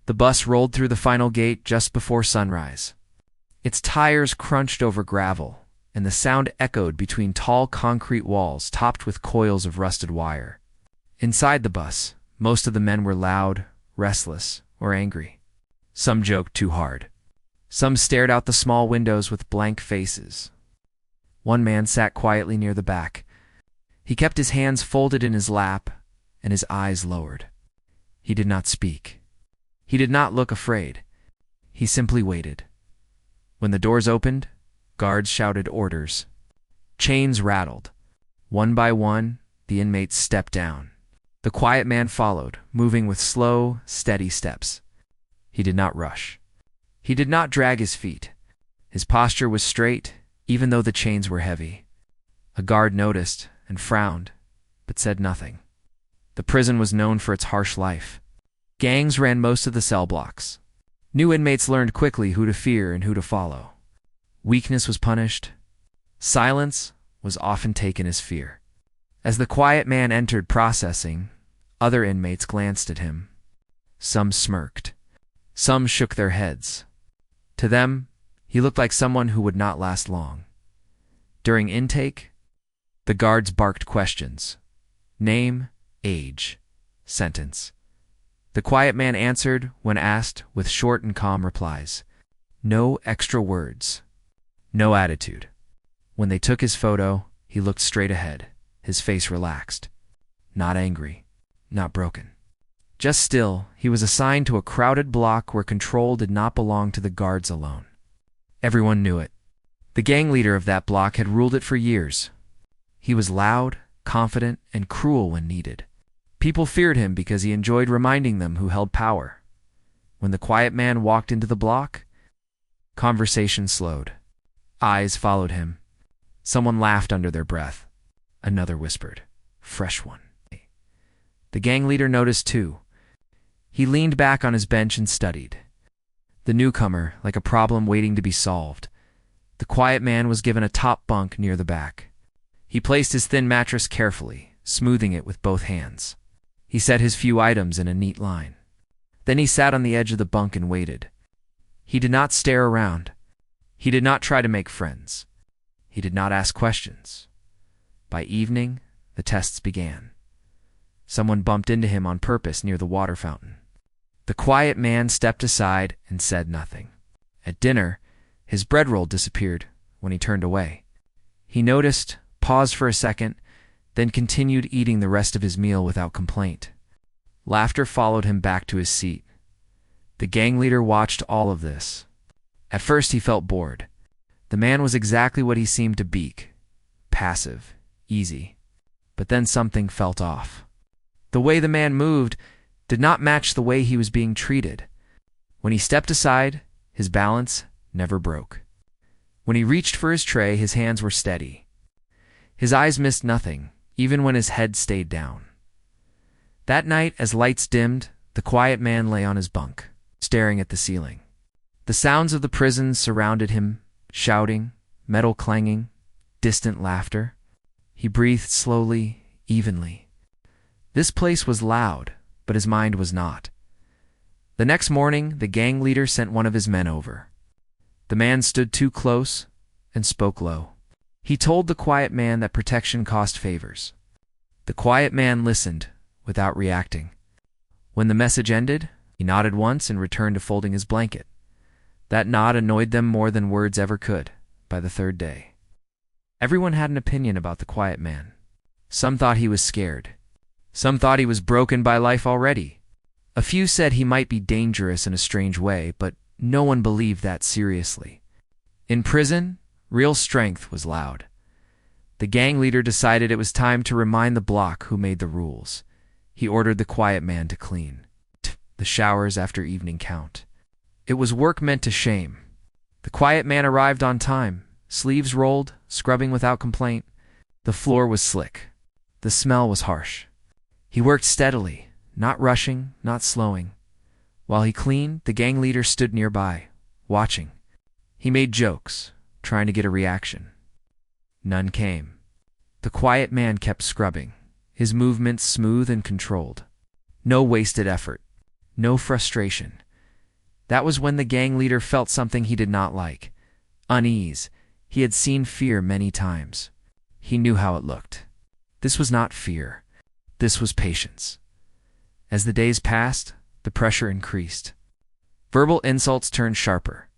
The bus rolled through the final gate just before sunrise. Its tires crunched over gravel, and the sound echoed between tall concrete walls topped with coils of rusted wire. Inside the bus, most of the men were loud, restless, or angry. Some joked too hard. Some stared out the small windows with blank faces. One man sat quietly near the back. He kept his hands folded in his lap and his eyes lowered. He did not speak. He did not look afraid. He simply waited. When the doors opened, guards shouted orders. Chains rattled. One by one, the inmates stepped down. The quiet man followed, moving with slow, steady steps. He did not rush. He did not drag his feet. His posture was straight, even though the chains were heavy. A guard noticed and frowned, but said nothing. The prison was known for its harsh life. Gangs ran most of the cell blocks. New inmates learned quickly who to fear and who to follow. Weakness was punished. Silence was often taken as fear. As the quiet man entered processing, other inmates glanced at him. Some smirked. Some shook their heads. To them, he looked like someone who would not last long. During intake, the guards barked questions. Name, age, sentence. The quiet man answered when asked with short and calm replies. No extra words. No attitude. When they took his photo, he looked straight ahead, his face relaxed. Not angry, not broken. Just still, he was assigned to a crowded block where control did not belong to the guards alone. Everyone knew it. The gang leader of that block had ruled it for years. He was loud, confident, and cruel when needed. People feared him because he enjoyed reminding them who held power. When the quiet man walked into the block, conversation slowed. Eyes followed him. Someone laughed under their breath. Another whispered, "Fresh one." The gang leader noticed too. He leaned back on his bench and studied. The newcomer, like a problem waiting to be solved. The quiet man was given a top bunk near the back. He placed his thin mattress carefully, smoothing it with both hands. He set his few items in a neat line. Then he sat on the edge of the bunk and waited. He did not stare around. He did not try to make friends. He did not ask questions. By evening, the tests began. Someone bumped into him on purpose near the water fountain. The quiet man stepped aside and said nothing. At dinner, his bread roll disappeared when he turned away. He noticed, paused for a second, then continued eating the rest of his meal without complaint. Laughter followed him back to his seat. The gang leader watched all of this. At first he felt bored. The man was exactly what he seemed to be, passive, easy. But then something felt off. The way the man moved did not match the way he was being treated. When he stepped aside, his balance never broke. When he reached for his tray, his hands were steady. His eyes missed nothing, even when his head stayed down. That night, as lights dimmed, the quiet man lay on his bunk, staring at the ceiling. The sounds of the prison surrounded him, shouting, metal clanging, distant laughter. He breathed slowly, evenly. This place was loud, but his mind was not. The next morning, the gang leader sent one of his men over. The man stood too close and spoke low. He told the quiet man that protection cost favors. The quiet man listened without reacting. When the message ended, he nodded once and returned to folding his blanket. That nod annoyed them more than words ever could by the third day. Everyone had an opinion about the quiet man. Some thought he was scared. Some thought he was broken by life already. A few said he might be dangerous in a strange way, but no one believed that seriously. In prison, real strength was loud. The gang leader decided it was time to remind the block who made the rules. He ordered the quiet man to clean the showers after evening count. It was work meant to shame. The quiet man arrived on time, sleeves rolled, scrubbing without complaint. The floor was slick. The smell was harsh. He worked steadily, not rushing, not slowing. While he cleaned, the gang leader stood nearby, watching. He made jokes, trying to get a reaction. None came. The quiet man kept scrubbing, his movements smooth and controlled. No wasted effort, no frustration, That was when the gang leader felt something he did not like. Unease. He had seen fear many times. He knew how it looked. This was not fear. This was patience. As the days passed, the pressure increased. Verbal insults turned sharper.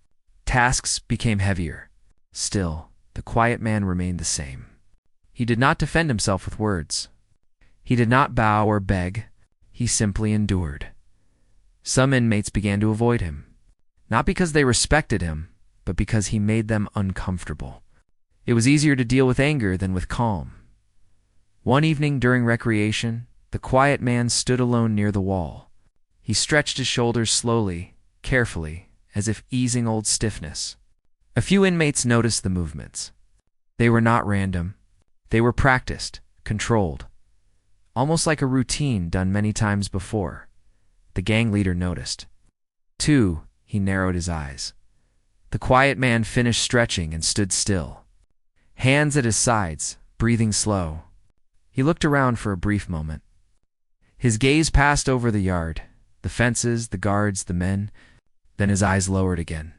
Tasks became heavier. Still, the quiet man remained the same. He did not defend himself with words. He did not bow or beg. He simply endured. Some inmates began to avoid him, not because they respected him, but because he made them uncomfortable. It was easier to deal with anger than with calm. One evening during recreation, the quiet man stood alone near the wall. He stretched his shoulders slowly, carefully, as if easing old stiffness. A few inmates noticed the movements. They were not random. They were practiced, controlled, almost like a routine done many times before. The gang leader noticed. Two, he narrowed his eyes. The quiet man finished stretching and stood still, hands at his sides, breathing slow. He looked around for a brief moment. His gaze passed over the yard, the fences, the guards, the men. Then his eyes lowered again.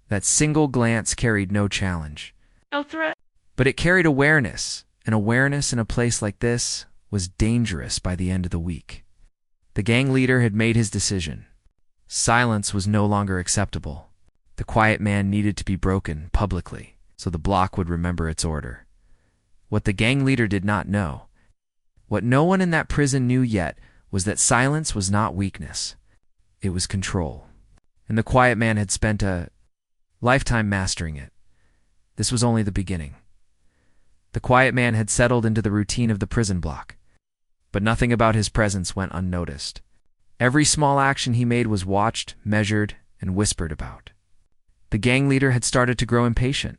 That single glance carried no challenge. No threat. But it carried awareness, and awareness in a place like this was dangerous by the end of the week. The gang leader had made his decision. Silence was no longer acceptable. The quiet man needed to be broken publicly, so the block would remember its order. What the gang leader did not know, what no one in that prison knew yet, was that silence was not weakness. It was control. And the quiet man had spent a lifetime mastering it. This was only the beginning. The quiet man had settled into the routine of the prison block, but nothing about his presence went unnoticed. Every small action he made was watched, measured, and whispered about. The gang leader had started to grow impatient.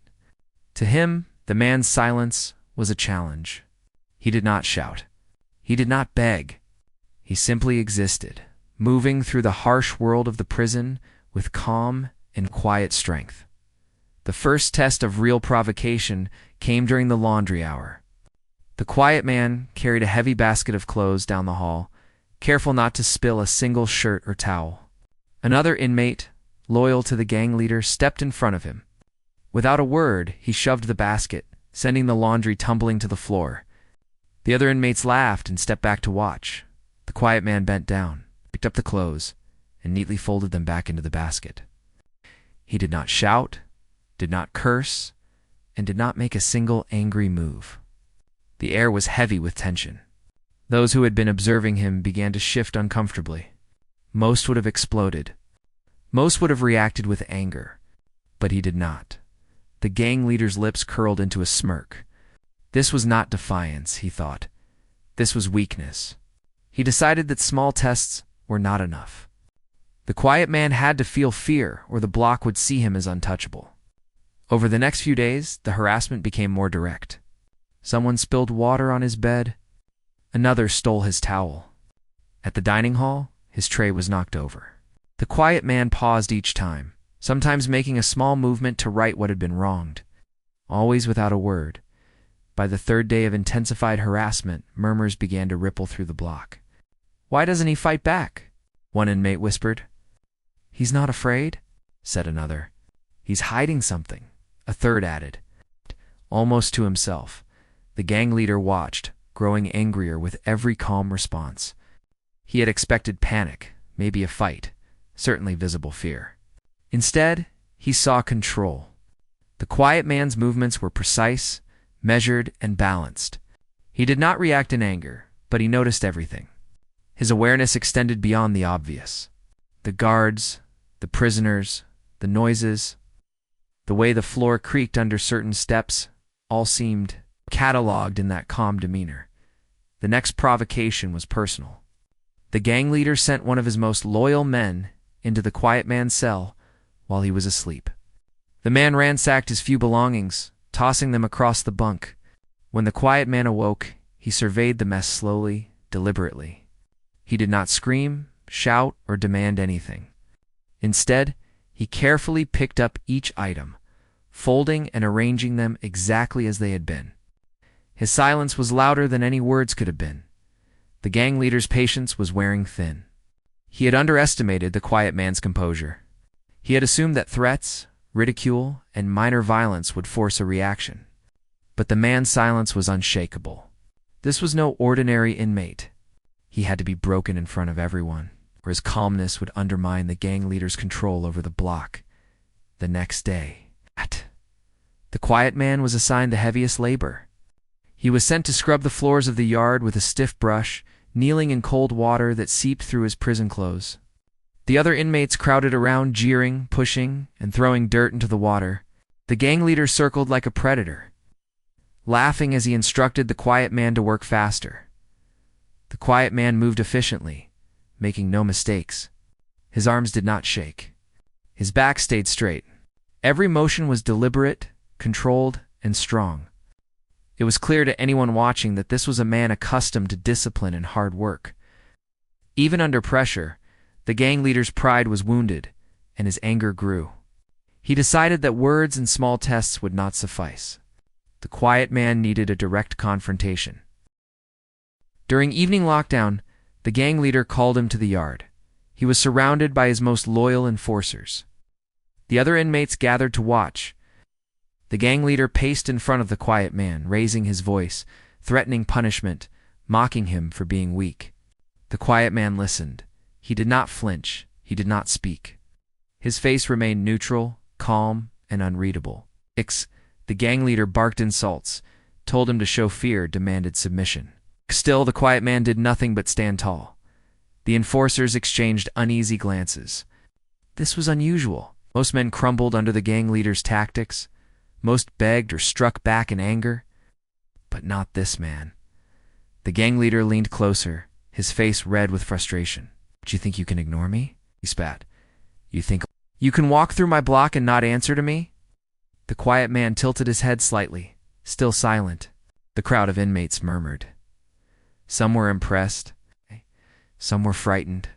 To him, the man's silence was a challenge. He did not shout. He did not beg. He simply existed, moving through the harsh world of the prison with calm and quiet strength. The first test of real provocation came during the laundry hour. The quiet man carried a heavy basket of clothes down the hall, careful not to spill a single shirt or towel. Another inmate, loyal to the gang leader, stepped in front of him. Without a word, he shoved the basket, sending the laundry tumbling to the floor. The other inmates laughed and stepped back to watch. The quiet man bent down, picked up the clothes, and neatly folded them back into the basket. He did not shout, did not curse, and did not make a single angry move. The air was heavy with tension. Those who had been observing him began to shift uncomfortably. Most would have exploded. Most would have reacted with anger. But he did not. The gang leader's lips curled into a smirk. This was not defiance, he thought. This was weakness. He decided that small tests were not enough. The quiet man had to feel fear, or the block would see him as untouchable. Over the next few days, the harassment became more direct. Someone spilled water on his bed. Another stole his towel. At the dining hall, his tray was knocked over. The quiet man paused each time, sometimes making a small movement to right what had been wronged, always without a word. By the third day of intensified harassment, murmurs began to ripple through the block. "Why doesn't he fight back?" one inmate whispered. "He's not afraid," said another. "He's hiding something," a third added. Almost to himself, the gang leader watched, growing angrier with every calm response. He had expected panic, maybe a fight, certainly visible fear. Instead, he saw control. The quiet man's movements were precise, measured, and balanced. He did not react in anger, but he noticed everything. His awareness extended beyond the obvious. The guards, the prisoners, the noises, the way the floor creaked under certain steps, all seemed cataloged in that calm demeanor. The next provocation was personal. The gang leader sent one of his most loyal men into the quiet man's cell while he was asleep. The man ransacked his few belongings, tossing them across the bunk. When the quiet man awoke, he surveyed the mess slowly, deliberately. He did not scream, shout, or demand anything. Instead, he carefully picked up each item, folding and arranging them exactly as they had been. His silence was louder than any words could have been. The gang leader's patience was wearing thin. He had underestimated the quiet man's composure. He had assumed that threats, ridicule, and minor violence would force a reaction. But the man's silence was unshakable. This was no ordinary inmate. He had to be broken in front of everyone, or his calmness would undermine the gang leader's control over the block. The next day, the quiet man was assigned the heaviest labor. He was sent to scrub the floors of the yard with a stiff brush, kneeling in cold water that seeped through his prison clothes. The other inmates crowded around, jeering, pushing, and throwing dirt into the water. The gang leader circled like a predator, laughing as he instructed the quiet man to work faster. The quiet man moved efficiently, making no mistakes. His arms did not shake. His back stayed straight. Every motion was deliberate, controlled, and strong. It was clear to anyone watching that this was a man accustomed to discipline and hard work. Even under pressure, the gang leader's pride was wounded, and his anger grew. He decided that words and small tests would not suffice. The quiet man needed a direct confrontation. During evening lockdown, the gang leader called him to the yard. He was surrounded by his most loyal enforcers. The other inmates gathered to watch. The gang leader paced in front of the quiet man, raising his voice, threatening punishment, mocking him for being weak. The quiet man listened. He did not flinch. He did not speak. His face remained neutral, calm, and unreadable. The gang leader barked insults, told him to show fear, demanded submission. Still, the quiet man did nothing but stand tall. The enforcers exchanged uneasy glances. This was unusual. Most men crumbled under the gang leader's tactics. Most begged or struck back in anger. But not this man. The gang leader leaned closer, his face red with frustration. "Do you think you can ignore me?" he spat. "You think you can walk through my block and not answer to me?" The quiet man tilted his head slightly, still silent. The crowd of inmates murmured. Some were impressed. Some were frightened.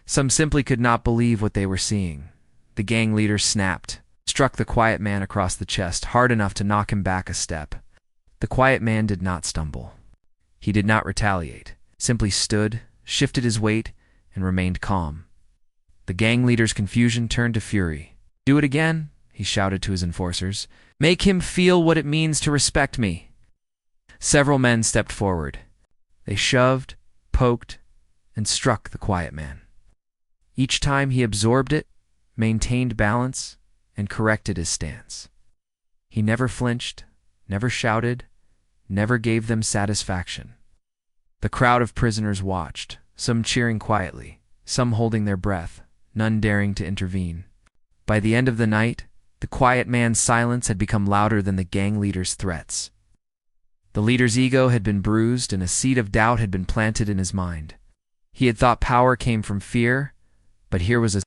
Some simply could not believe what they were seeing. The gang leader snapped, struck the quiet man across the chest, hard enough to knock him back a step. The quiet man did not stumble. He did not retaliate, simply stood, shifted his weight, and remained calm. The gang leader's confusion turned to fury. "Do it again," he shouted to his enforcers. "Make him feel what it means to respect me." Several men stepped forward. They shoved, poked, and struck the quiet man. Each time he absorbed it, maintained balance, and corrected his stance. He never flinched, never shouted, never gave them satisfaction. The crowd of prisoners watched, some cheering quietly, some holding their breath, none daring to intervene. By the end of the night, the quiet man's silence had become louder than the gang leader's threats. The leader's ego had been bruised, and a seed of doubt had been planted in his mind. He had thought power came from fear, but here was a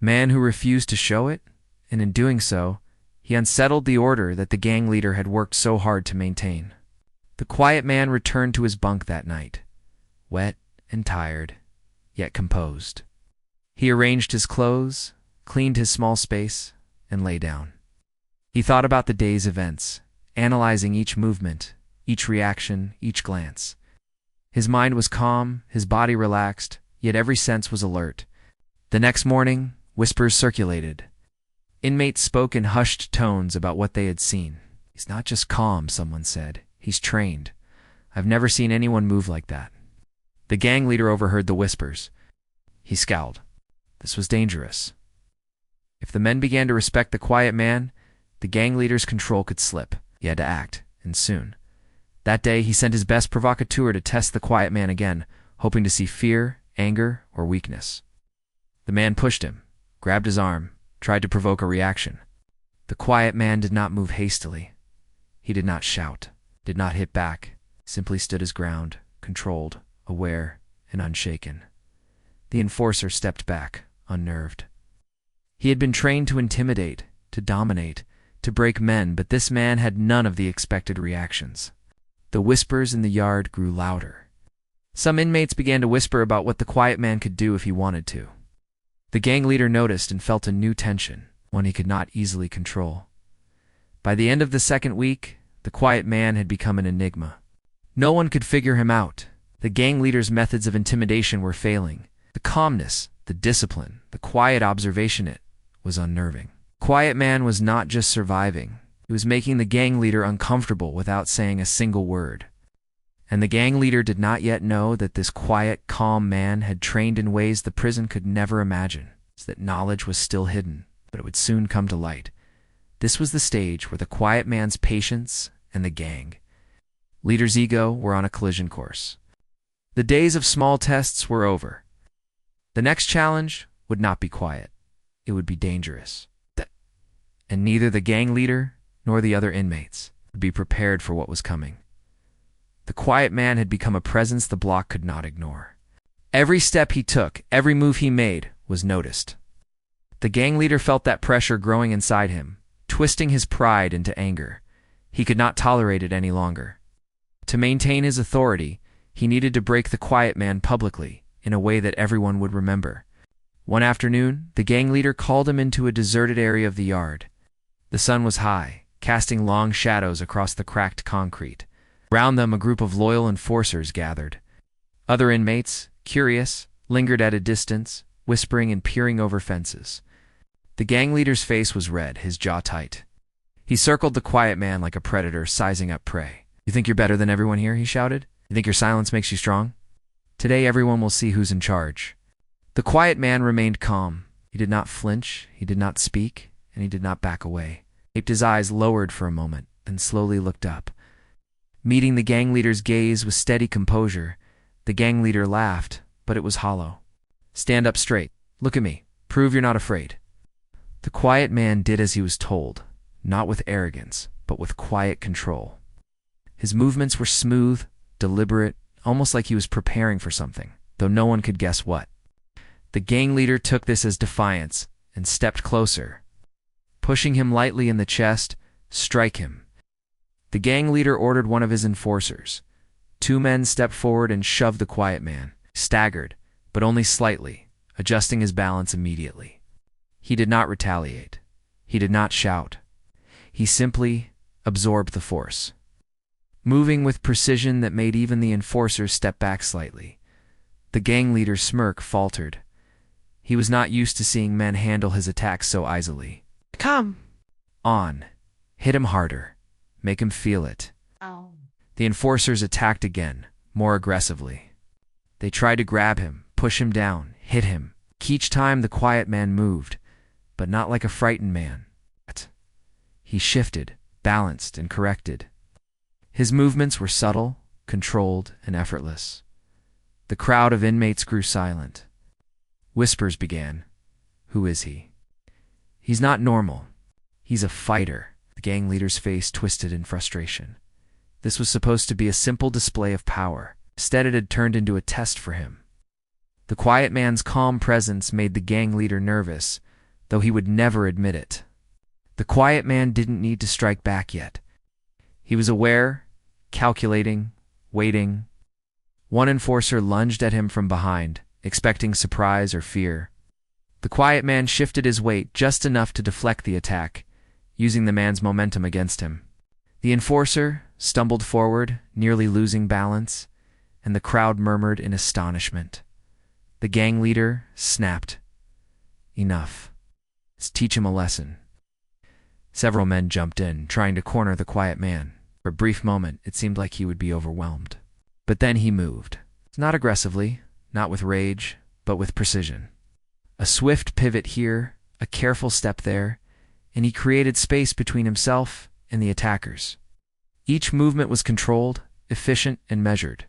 man who refused to show it, and in doing so, he unsettled the order that the gang leader had worked so hard to maintain. The quiet man returned to his bunk that night, wet and tired, yet composed. He arranged his clothes, cleaned his small space, and lay down. He thought about the day's events, analyzing each movement, each reaction, each glance. His mind was calm, his body relaxed, yet every sense was alert. The next morning, whispers circulated. Inmates spoke in hushed tones about what they had seen. "He's not just calm," someone said. "He's trained. I've never seen anyone move like that." The gang leader overheard the whispers. He scowled. This was dangerous. If the men began to respect the quiet man, the gang leader's control could slip. He had to act, and soon. That day, he sent his best provocateur to test the quiet man again, hoping to see fear, anger, or weakness. The man pushed him, grabbed his arm, tried to provoke a reaction. The quiet man did not move hastily. He did not shout, did not hit back, simply stood his ground, controlled, aware, and unshaken. The enforcer stepped back, unnerved. He had been trained to intimidate, to dominate, to break men, but this man had none of the expected reactions. The whispers in the yard grew louder. Some inmates began to whisper about what the quiet man could do if he wanted to. The gang leader noticed and felt a new tension, one he could not easily control. By the end of the second week, the quiet man had become an enigma. No one could figure him out. The gang leader's methods of intimidation were failing. The calmness, the discipline, the quiet observation, it was unnerving. Quiet Man was not just surviving. He was making the gang leader uncomfortable without saying a single word. And the gang leader did not yet know that this quiet, calm man had trained in ways the prison could never imagine, so that knowledge was still hidden, but it would soon come to light. This was the stage where the quiet man's patience and the gang leader's ego were on a collision course. The days of small tests were over. The next challenge would not be quiet. It would be dangerous. And neither the gang leader nor the other inmates would be prepared for what was coming. The quiet man had become a presence the block could not ignore. Every step he took, every move he made, was noticed. The gang leader felt that pressure growing inside him, twisting his pride into anger. He could not tolerate it any longer. To maintain his authority, he needed to break the quiet man publicly, in a way that everyone would remember. One afternoon, the gang leader called him into a deserted area of the yard. The sun was high, casting long shadows across the cracked concrete. Around them, a group of loyal enforcers gathered. Other inmates, curious, lingered at a distance, whispering and peering over fences. The gang leader's face was red, his jaw tight. He circled the quiet man like a predator sizing up prey. "You think you're better than everyone here?" he shouted. "You think your silence makes you strong? Today everyone will see who's in charge." The quiet man remained calm. He did not flinch, he did not speak, and he did not back away. His eyes lowered for a moment, then slowly looked up. Meeting the gang leader's gaze with steady composure, the gang leader laughed, but it was hollow. "Stand up straight. Look at me. Prove you're not afraid." The quiet man did as he was told, not with arrogance, but with quiet control. His movements were smooth, deliberate, almost like he was preparing for something, though no one could guess what. The gang leader took this as defiance and stepped closer. Pushing him lightly in the chest, "Strike him." The gang leader ordered one of his enforcers. 2 men stepped forward and shoved the quiet man. He staggered, but only slightly, adjusting his balance immediately. He did not retaliate. He did not shout. He simply absorbed the force, moving with precision that made even the enforcers step back slightly. The gang leader's smirk faltered. He was not used to seeing men handle his attacks so easily. Come on. Hit him harder. Make him feel it. Oh. The enforcers attacked again, more aggressively. They tried to grab him, push him down, hit him. Each time the quiet man moved, but not like a frightened man. He shifted, balanced, and corrected. His movements were subtle, controlled, and effortless. The crowd of inmates grew silent. Whispers began. "Who is he?" "He's not normal. He's a fighter." The gang leader's face twisted in frustration. This was supposed to be a simple display of power. Instead, it had turned into a test for him. The quiet man's calm presence made the gang leader nervous, though he would never admit it. The quiet man didn't need to strike back yet. He was aware, calculating, waiting. One enforcer lunged at him from behind, expecting surprise or fear. The quiet man shifted his weight just enough to deflect the attack, using the man's momentum against him. The enforcer stumbled forward, nearly losing balance, and the crowd murmured in astonishment. The gang leader snapped. "Enough. Let's teach him a lesson." Several men jumped in, trying to corner the quiet man. For a brief moment, it seemed like he would be overwhelmed. But then he moved. Not aggressively, not with rage, but with precision. A swift pivot here, a careful step there, and he created space between himself and the attackers. Each movement was controlled, efficient, and measured.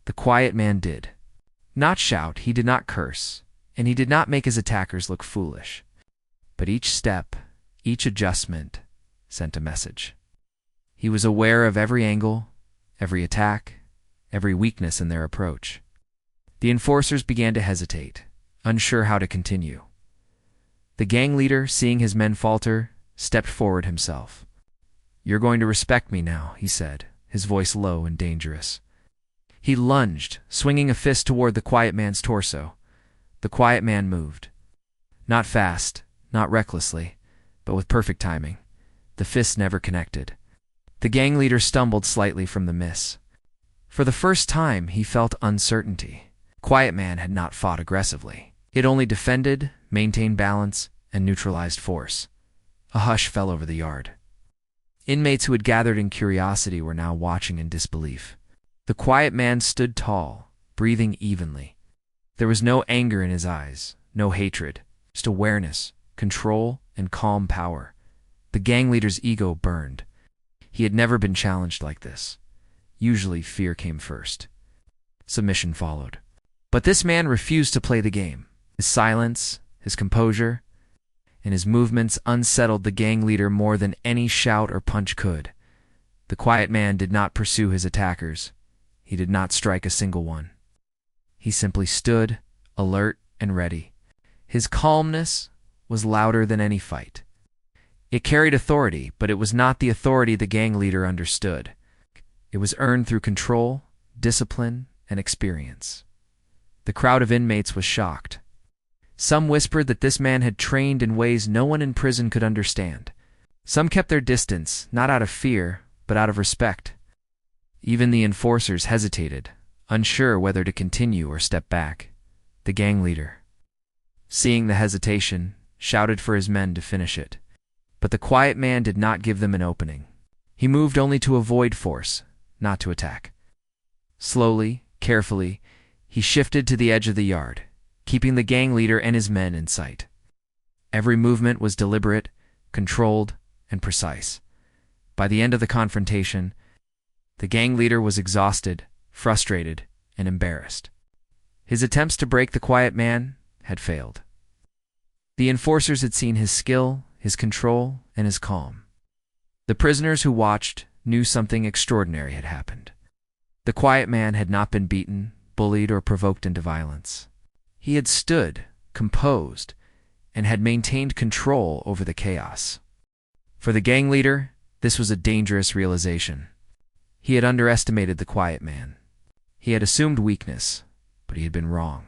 The quiet man did not shout, he did not curse, and he did not make his attackers look foolish. But each step, each adjustment, sent a message. He was aware of every angle, every attack, every weakness in their approach. The enforcers began to hesitate, unsure how to continue. The gang leader, seeing his men falter, stepped forward himself. "You're going to respect me now," he said, his voice low and dangerous. He lunged, swinging a fist toward the quiet man's torso. The quiet man moved. Not fast, not recklessly, but with perfect timing. The fists never connected. The gang leader stumbled slightly from the miss. For the first time, he felt uncertainty. Quiet man had not fought aggressively. He had only defended, maintained balance, and neutralized force. A hush fell over the yard. Inmates who had gathered in curiosity were now watching in disbelief. The quiet man stood tall, breathing evenly. There was no anger in his eyes, no hatred, just awareness, control, and calm power. The gang leader's ego burned. He had never been challenged like this. Usually fear came first. Submission followed. But this man refused to play the game. His silence, his composure, and his movements unsettled the gang leader more than any shout or punch could. The quiet man did not pursue his attackers. He did not strike a single one. He simply stood, alert and ready. His calmness was louder than any fight. It carried authority, but it was not the authority the gang leader understood. It was earned through control, discipline, and experience. The crowd of inmates was shocked. Some whispered that this man had trained in ways no one in prison could understand. Some kept their distance, not out of fear, but out of respect. Even the enforcers hesitated, unsure whether to continue or step back. The gang leader, seeing the hesitation, shouted for his men to finish it. But the quiet man did not give them an opening. He moved only to avoid force, not to attack. Slowly, carefully, he shifted to the edge of the yard, keeping the gang leader and his men in sight. Every movement was deliberate, controlled, and precise. By the end of the confrontation, the gang leader was exhausted, frustrated, and embarrassed. His attempts to break the quiet man had failed. The enforcers had seen his skill, his control, and his calm. The prisoners who watched knew something extraordinary had happened. The quiet man had not been beaten, bullied, or provoked into violence. He had stood, composed, and had maintained control over the chaos. For the gang leader, this was a dangerous realization. He had underestimated the quiet man. He had assumed weakness, but he had been wrong.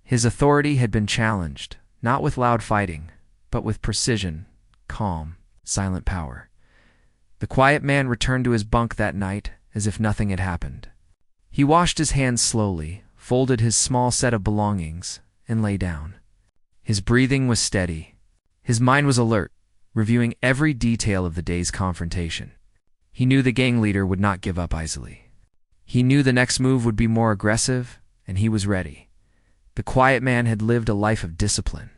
His authority had been challenged, not with loud fighting, but with precision, calm, silent power. The quiet man returned to his bunk that night as if nothing had happened. He washed his hands slowly, folded his small set of belongings, and lay down. His breathing was steady. His mind was alert, reviewing every detail of the day's confrontation. He knew the gang leader would not give up easily. He knew the next move would be more aggressive, and he was ready. The quiet man had lived a life of discipline.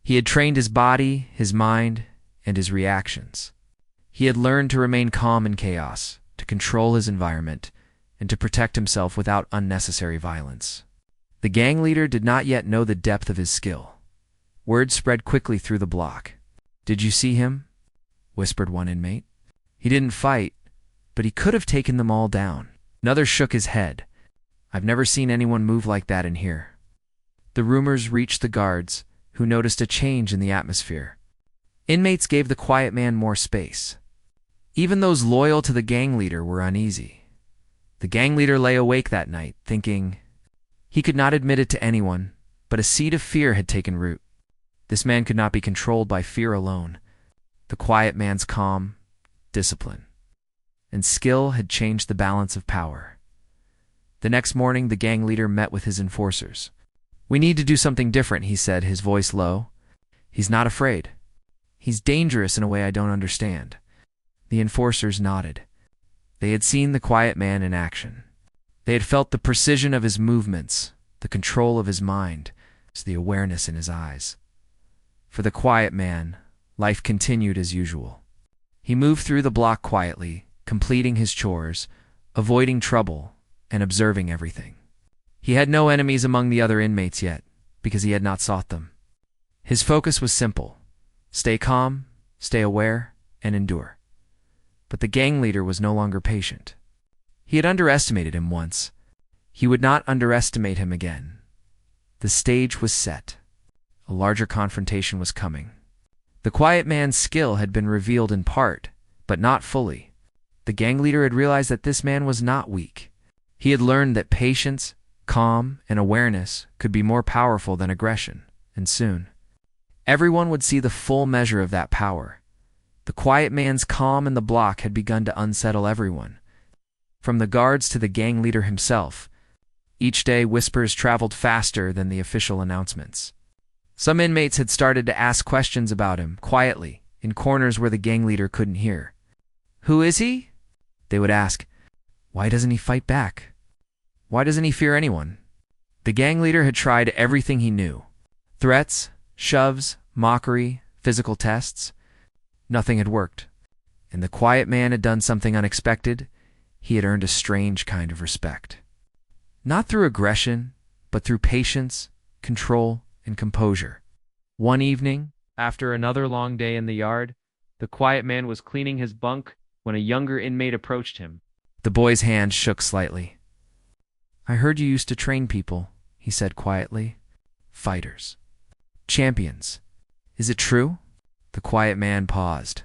He had trained his body, his mind, and his reactions. He had learned to remain calm in chaos, to control his environment, and to protect himself without unnecessary violence. The gang leader did not yet know the depth of his skill. Word spread quickly through the block. "Did you see him?" whispered one inmate. "He didn't fight, but he could have taken them all down." Another shook his head. "I've never seen anyone move like that in here." The rumors reached the guards, who noticed a change in the atmosphere. Inmates gave the quiet man more space. Even those loyal to the gang leader were uneasy. The gang leader lay awake that night, thinking. He could not admit it to anyone, but a seed of fear had taken root. This man could not be controlled by fear alone. The quiet man's calm, discipline, and skill had changed the balance of power. The next morning, the gang leader met with his enforcers. "We need to do something different," he said, his voice low. "He's not afraid. He's dangerous in a way I don't understand." The enforcers nodded. They had seen the quiet man in action. They had felt the precision of his movements, the control of his mind, the awareness in his eyes. For the quiet man, life continued as usual. He moved through the block quietly, completing his chores, avoiding trouble, and observing everything. He had no enemies among the other inmates yet, because he had not sought them. His focus was simple: stay calm, stay aware, and endure. But the gang leader was no longer patient. He had underestimated him once. He would not underestimate him again. The stage was set. A larger confrontation was coming. The quiet man's skill had been revealed in part, but not fully. The gang leader had realized that this man was not weak. He had learned that patience, calm, and awareness could be more powerful than aggression, and soon everyone would see the full measure of that power. The quiet man's calm in the block had begun to unsettle everyone. From the guards to the gang leader himself, each day whispers traveled faster than the official announcements. Some inmates had started to ask questions about him, quietly, in corners where the gang leader couldn't hear. "Who is he?" they would ask. "Why doesn't he fight back? Why doesn't he fear anyone?" The gang leader had tried everything he knew. Threats, shoves, mockery, physical tests. Nothing had worked. And the quiet man had done something unexpected. He had earned a strange kind of respect. Not through aggression, but through patience, control, and composure. One evening, after another long day in the yard, the quiet man was cleaning his bunk when a younger inmate approached him. The boy's hand shook slightly. "I heard you used to train people," he said quietly. "Fighters. Champions. Is it true?" The quiet man paused.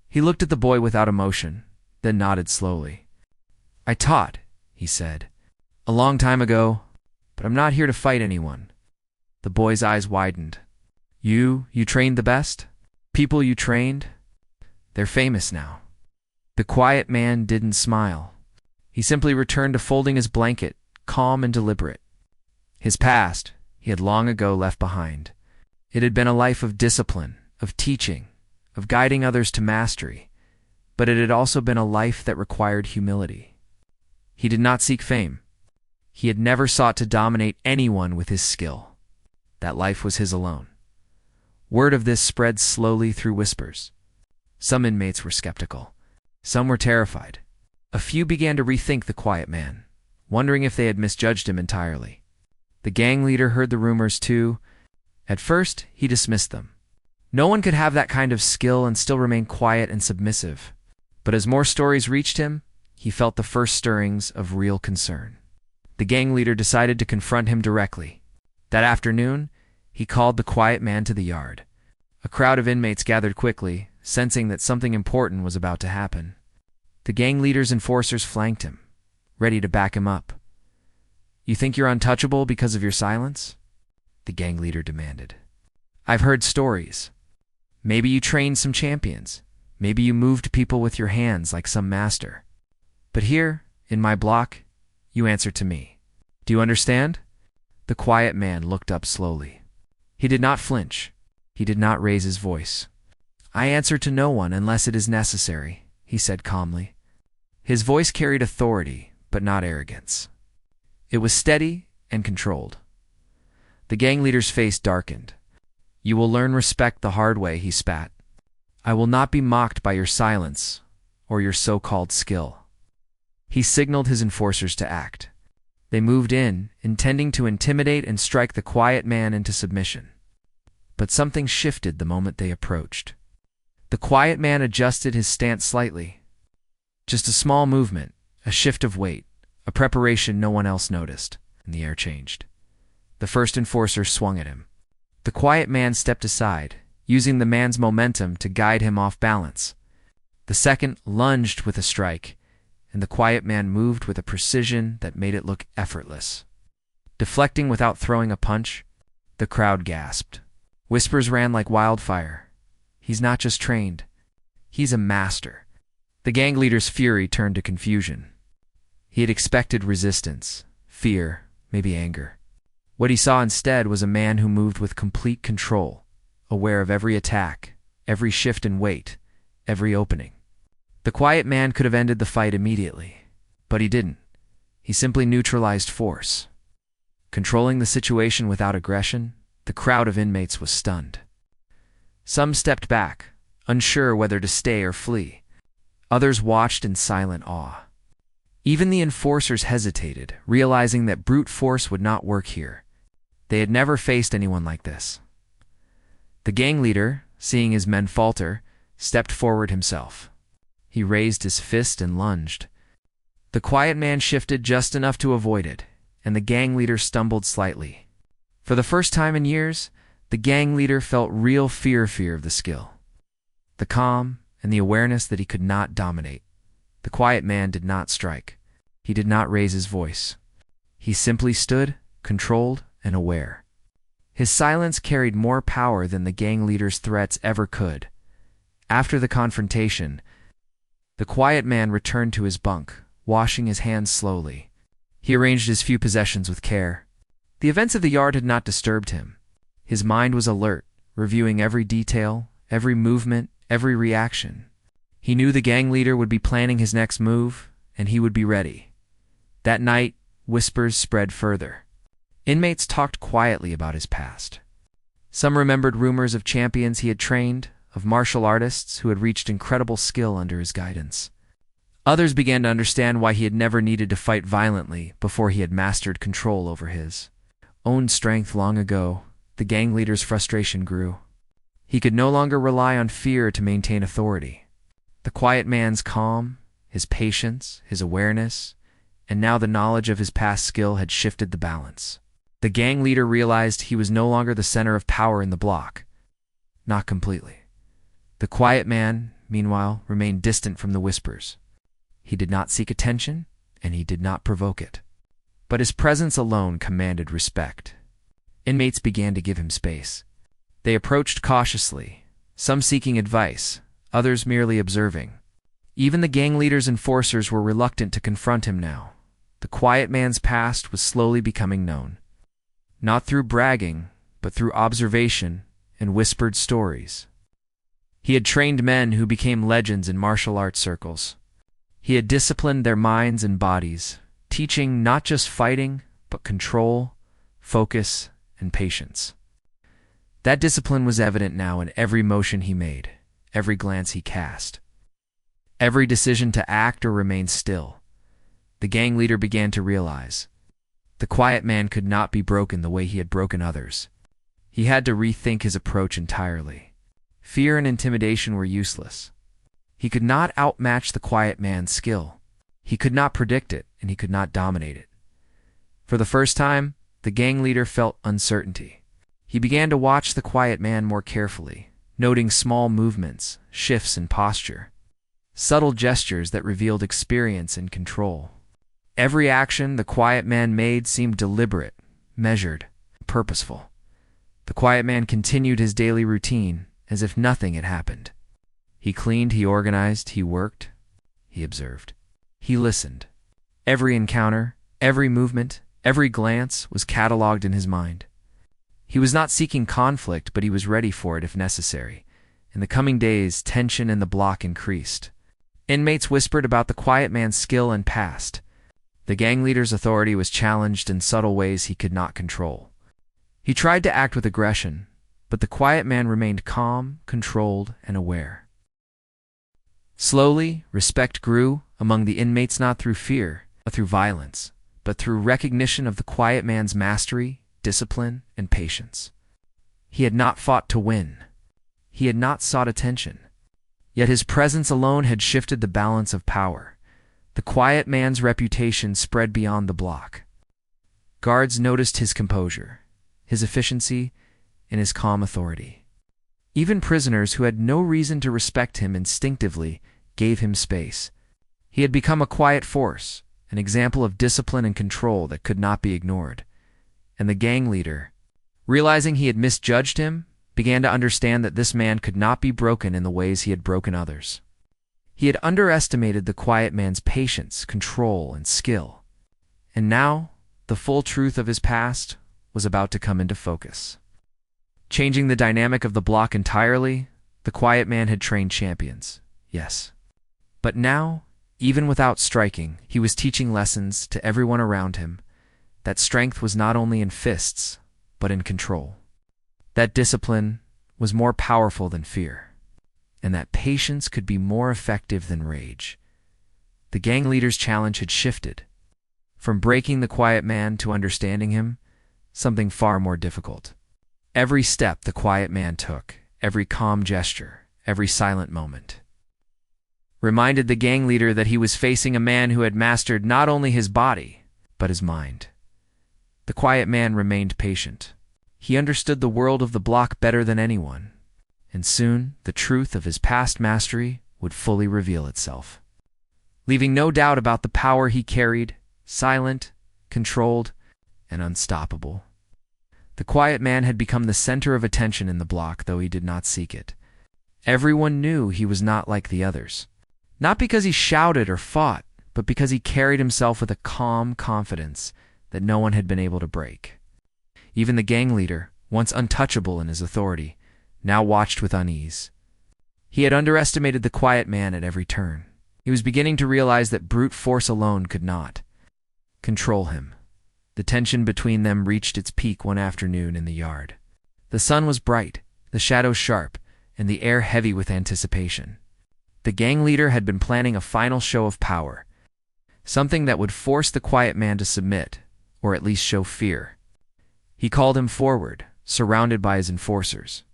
He looked at the boy without emotion, then nodded slowly. "I taught," he said, "a long time ago, but I'm not here to fight anyone." The boy's eyes widened. You trained the best? People you trained? They're famous now." The quiet man didn't smile. He simply returned to folding his blanket, calm and deliberate. His past, he had long ago left behind. It had been a life of discipline, of teaching, of guiding others to mastery, but it had also been a life that required humility. He did not seek fame. He had never sought to dominate anyone with his skill. That life was his alone. Word of this spread slowly through whispers. Some inmates were skeptical. Some were terrified. A few began to rethink the quiet man, wondering if they had misjudged him entirely. The gang leader heard the rumors too. At first, he dismissed them. No one could have that kind of skill and still remain quiet and submissive. But as more stories reached him, he felt the first stirrings of real concern. The gang leader decided to confront him directly. That afternoon, he called the quiet man to the yard. A crowd of inmates gathered quickly, sensing that something important was about to happen. The gang leader's enforcers flanked him, ready to back him up. "You think you're untouchable because of your silence?" the gang leader demanded. "I've heard stories. Maybe you trained some champions. Maybe you moved people with your hands like some master. But here, in my block, you answer to me. Do you understand?" The quiet man looked up slowly. He did not flinch. He did not raise his voice. "I answer to no one unless it is necessary," he said calmly. His voice carried authority, but not arrogance. It was steady and controlled. The gang leader's face darkened. "You will learn respect the hard way," he spat. "I will not be mocked by your silence or your so-called skill." He signaled his enforcers to act. They moved in, intending to intimidate and strike the quiet man into submission. But something shifted the moment they approached. The quiet man adjusted his stance slightly. Just a small movement, a shift of weight, a preparation no one else noticed, and the air changed. The first enforcer swung at him. The quiet man stepped aside, using the man's momentum to guide him off balance. The second lunged with a strike, and the quiet man moved with a precision that made it look effortless. Deflecting without throwing a punch, the crowd gasped. Whispers ran like wildfire. "He's not just trained. He's a master." The gang leader's fury turned to confusion. He had expected resistance, fear, maybe anger. What he saw instead was a man who moved with complete control, aware of every attack, every shift in weight, every opening. The quiet man could have ended the fight immediately, but he didn't. He simply neutralized force. Controlling the situation without aggression, the crowd of inmates was stunned. Some stepped back, unsure whether to stay or flee. Others watched in silent awe. Even the enforcers hesitated, realizing that brute force would not work here. They had never faced anyone like this. The gang leader, seeing his men falter, stepped forward himself. He raised his fist and lunged. The quiet man shifted just enough to avoid it, and the gang leader stumbled slightly. For the first time in years, the gang leader felt real fear of the skill. The calm and the awareness that he could not dominate. The quiet man did not strike. He did not raise his voice. He simply stood, controlled and aware. His silence carried more power than the gang leader's threats ever could. After the confrontation, the quiet man returned to his bunk, washing his hands slowly. He arranged his few possessions with care. The events of the yard had not disturbed him. His mind was alert, reviewing every detail, every movement, every reaction. He knew the gang leader would be planning his next move, and he would be ready. That night, whispers spread further. Inmates talked quietly about his past. Some remembered rumors of champions he had trained, of martial artists who had reached incredible skill under his guidance. Others began to understand why he had never needed to fight violently before he had mastered control over his own strength long ago. The gang leader's frustration grew. He could no longer rely on fear to maintain authority. The quiet man's calm, his patience, his awareness, and now the knowledge of his past skill had shifted the balance. The gang leader realized he was no longer the center of power in the block. Not completely. The quiet man, meanwhile, remained distant from the whispers. He did not seek attention, and he did not provoke it. But his presence alone commanded respect. Inmates began to give him space. They approached cautiously, some seeking advice, others merely observing. Even the gang leader's enforcers were reluctant to confront him now. The quiet man's past was slowly becoming known. Not through bragging, but through observation and whispered stories. He had trained men who became legends in martial arts circles. He had disciplined their minds and bodies, teaching not just fighting, but control, focus, and patience. That discipline was evident now in every motion he made, every glance he cast, every decision to act or remain still. The gang leader began to realize the quiet man could not be broken the way he had broken others. He had to rethink his approach entirely. Fear and intimidation were useless. He could not outmatch the quiet man's skill. He could not predict it, and he could not dominate it. For the first time, the gang leader felt uncertainty. He began to watch the quiet man more carefully, noting small movements, shifts in posture, subtle gestures that revealed experience and control. Every action the quiet man made seemed deliberate, measured, purposeful. The quiet man continued his daily routine as if nothing had happened. He cleaned, he organized, he worked, he observed. He listened. Every encounter, every movement, every glance was cataloged in his mind. He was not seeking conflict, but he was ready for it if necessary. In the coming days, tension in the block increased. Inmates whispered about the quiet man's skill and past. The gang leader's authority was challenged in subtle ways he could not control. He tried to act with aggression, but the quiet man remained calm, controlled, and aware. Slowly, respect grew among the inmates, not through fear, or through violence, but through recognition of the quiet man's mastery, discipline, and patience. He had not fought to win. He had not sought attention. Yet his presence alone had shifted the balance of power. The quiet man's reputation spread beyond the block. Guards noticed his composure, his efficiency, and his calm authority. Even prisoners who had no reason to respect him instinctively gave him space. He had become a quiet force, an example of discipline and control that could not be ignored. And the gang leader, realizing he had misjudged him, began to understand that this man could not be broken in the ways he had broken others. He had underestimated the quiet man's patience, control, and skill. And now, the full truth of his past was about to come into focus. Changing the dynamic of the block entirely, the quiet man had trained champions, yes. But now, even without striking, he was teaching lessons to everyone around him, that strength was not only in fists, but in control. That discipline was more powerful than fear, and that patience could be more effective than rage. The gang leader's challenge had shifted, from breaking the quiet man to understanding him, something far more difficult. Every step the quiet man took, every calm gesture, every silent moment, reminded the gang leader that he was facing a man who had mastered not only his body, but his mind. The quiet man remained patient. He understood the world of the block better than anyone, and soon the truth of his past mastery would fully reveal itself. Leaving no doubt about the power he carried, silent, controlled, and unstoppable. The quiet man had become the center of attention in the block, though he did not seek it. Everyone knew he was not like the others. Not because he shouted or fought, but because he carried himself with a calm confidence that no one had been able to break. Even the gang leader, once untouchable in his authority, now watched with unease. He had underestimated the quiet man at every turn. He was beginning to realize that brute force alone could not control him. The tension between them reached its peak one afternoon in the yard. The sun was bright, the shadows sharp, and the air heavy with anticipation. The gang leader had been planning a final show of power, something that would force the quiet man to submit, or at least show fear. He called him forward, surrounded by his enforcers.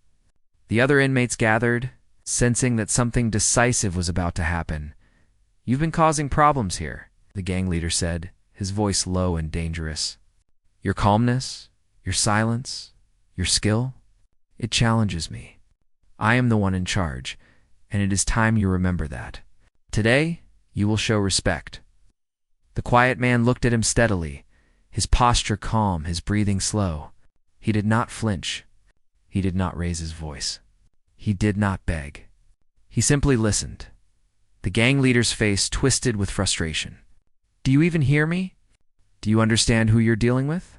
The other inmates gathered, sensing that something decisive was about to happen. "You've been causing problems here," the gang leader said, his voice low and dangerous. "Your calmness, your silence, your skill, it challenges me. I am the one in charge, and it is time you remember that. Today, you will show respect." The quiet man looked at him steadily, his posture calm, his breathing slow. He did not flinch. He did not raise his voice. He did not beg. He simply listened. The gang leader's face twisted with frustration. "Do you even hear me? Do you understand who you're dealing with?"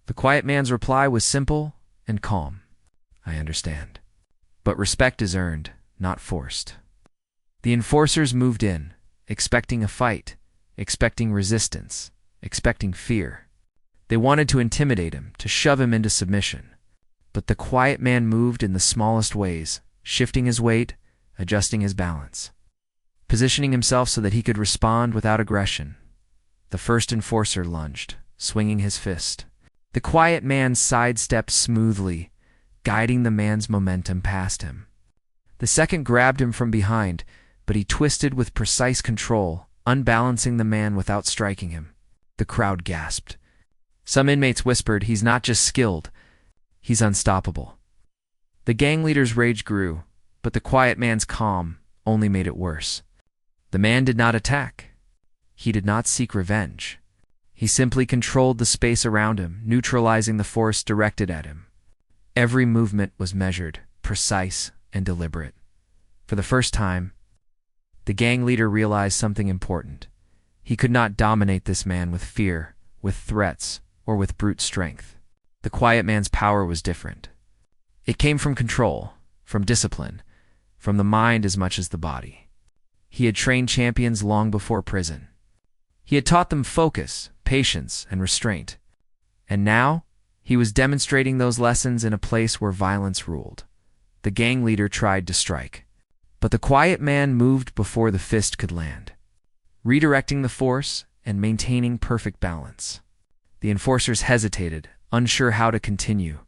The quiet man's reply was simple and calm. "I understand. But respect is earned, not forced." The enforcers moved in, expecting a fight, expecting resistance, expecting fear. They wanted to intimidate him, to shove him into submission. But the quiet man moved in the smallest ways, shifting his weight, adjusting his balance, positioning himself so that he could respond without aggression. The first enforcer lunged, swinging his fist. The quiet man sidestepped smoothly, guiding the man's momentum past him. The second grabbed him from behind, but he twisted with precise control, unbalancing the man without striking him. The crowd gasped. Some inmates whispered, "He's not just skilled, he's unstoppable." The gang leader's rage grew, but the quiet man's calm only made it worse. The man did not attack. He did not seek revenge. He simply controlled the space around him, neutralizing the force directed at him. Every movement was measured, precise, and deliberate. For the first time, the gang leader realized something important. He could not dominate this man with fear, with threats, or with brute strength. The quiet man's power was different. It came from control, from discipline, from the mind as much as the body. He had trained champions long before prison. He had taught them focus, patience, and restraint. And now, he was demonstrating those lessons in a place where violence ruled. The gang leader tried to strike, but the quiet man moved before the fist could land, redirecting the force and maintaining perfect balance. The enforcers hesitated, unsure how to continue.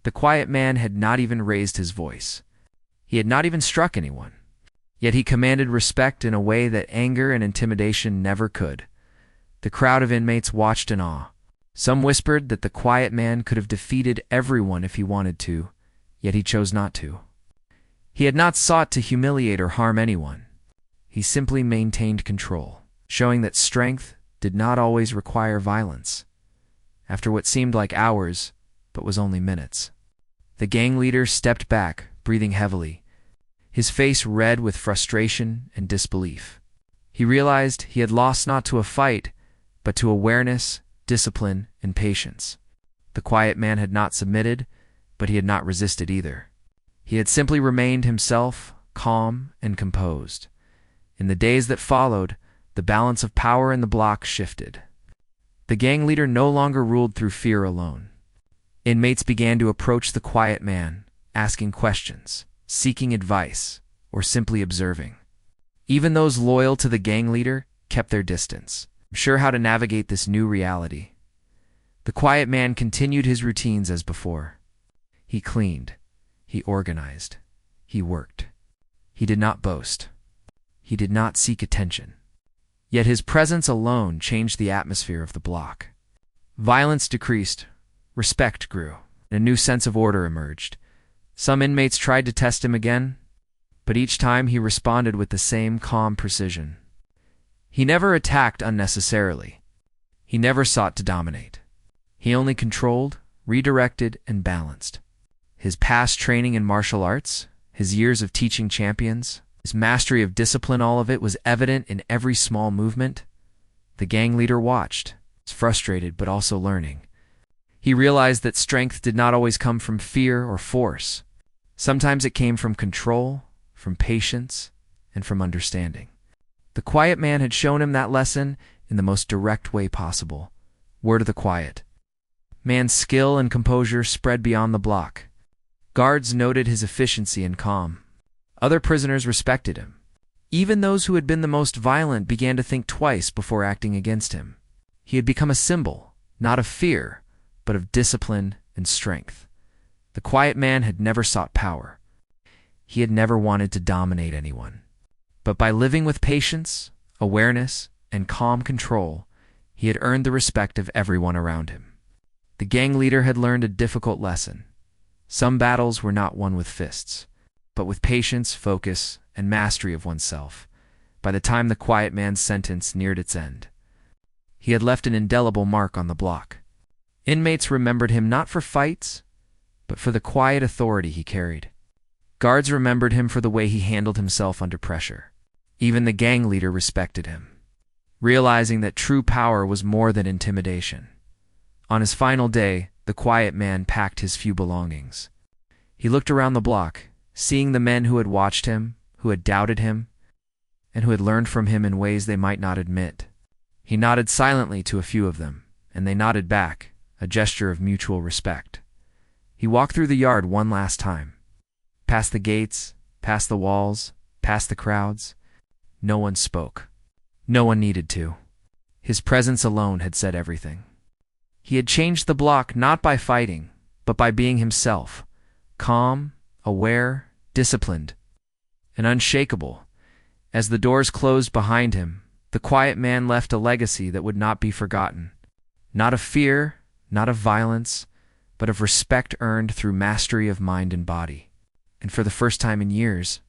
The quiet man had not even raised his voice. He had not even struck anyone. Yet he commanded respect in a way that anger and intimidation never could. The crowd of inmates watched in awe. Some whispered that the quiet man could have defeated everyone if he wanted to, yet he chose not to. He had not sought to humiliate or harm anyone. He simply maintained control, showing that strength did not always require violence. After what seemed like hours, but was only minutes, the gang leader stepped back, breathing heavily, his face red with frustration and disbelief. He realized he had lost not to a fight, but to awareness, discipline, and patience. The quiet man had not submitted, but he had not resisted either. He had simply remained himself, calm and composed. In the days that followed, the balance of power in the block shifted. The gang leader no longer ruled through fear alone. Inmates began to approach the quiet man, asking questions, seeking advice, or simply observing. Even those loyal to the gang leader kept their distance, unsure how to navigate this new reality. The quiet man continued his routines as before. He cleaned, he organized, he worked. He did not boast. He did not seek attention. Yet his presence alone changed the atmosphere of the block. Violence decreased, respect grew, and a new sense of order emerged. Some inmates tried to test him again, but each time he responded with the same calm precision. He never attacked unnecessarily. He never sought to dominate. He only controlled, redirected, and balanced. His past training in martial arts, his years of teaching champions, his mastery of discipline, all of it was evident in every small movement. The gang leader watched, frustrated but also learning. He realized that strength did not always come from fear or force. Sometimes it came from control, from patience, and from understanding. The quiet man had shown him that lesson in the most direct way possible. Word of the quiet man's skill and composure spread beyond the block. Guards noted his efficiency and calm. Other prisoners respected him. Even those who had been the most violent began to think twice before acting against him. He had become a symbol, not of fear, but of discipline and strength. The quiet man had never sought power. He had never wanted to dominate anyone. But by living with patience, awareness, and calm control, he had earned the respect of everyone around him. The gang leader had learned a difficult lesson. Some battles were not won with fists, but with patience, focus, and mastery of oneself. By the time the quiet man's sentence neared its end, he had left an indelible mark on the block. Inmates remembered him not for fights, but for the quiet authority he carried. Guards remembered him for the way he handled himself under pressure. Even the gang leader respected him, realizing that true power was more than intimidation. On his final day, the quiet man packed his few belongings. He looked around the block, seeing the men who had watched him, who had doubted him, and who had learned from him in ways they might not admit. He nodded silently to a few of them, and they nodded back, a gesture of mutual respect. He walked through the yard one last time. Past the gates, past the walls, past the crowds. No one spoke. No one needed to. His presence alone had said everything. He had changed the block not by fighting, but by being himself, calm, aware, disciplined, and unshakable. As the doors closed behind him, the quiet man left a legacy that would not be forgotten. Not of fear, not of violence, but of respect earned through mastery of mind and body. And for the first time in years,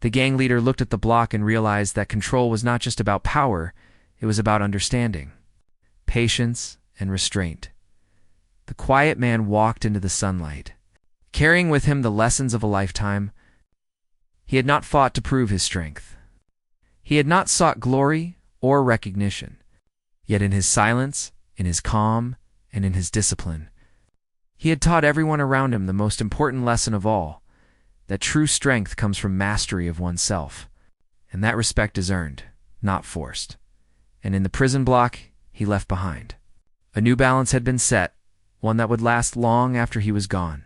the gang leader looked at the block and realized that control was not just about power, it was about understanding, patience, and restraint. The quiet man walked into the sunlight, carrying with him the lessons of a lifetime. He had not fought to prove his strength. He had not sought glory or recognition. Yet in his silence, in his calm, and in his discipline, he had taught everyone around him the most important lesson of all, that true strength comes from mastery of oneself, and that respect is earned, not forced. And in the prison block he left behind, a new balance had been set, one that would last long after he was gone.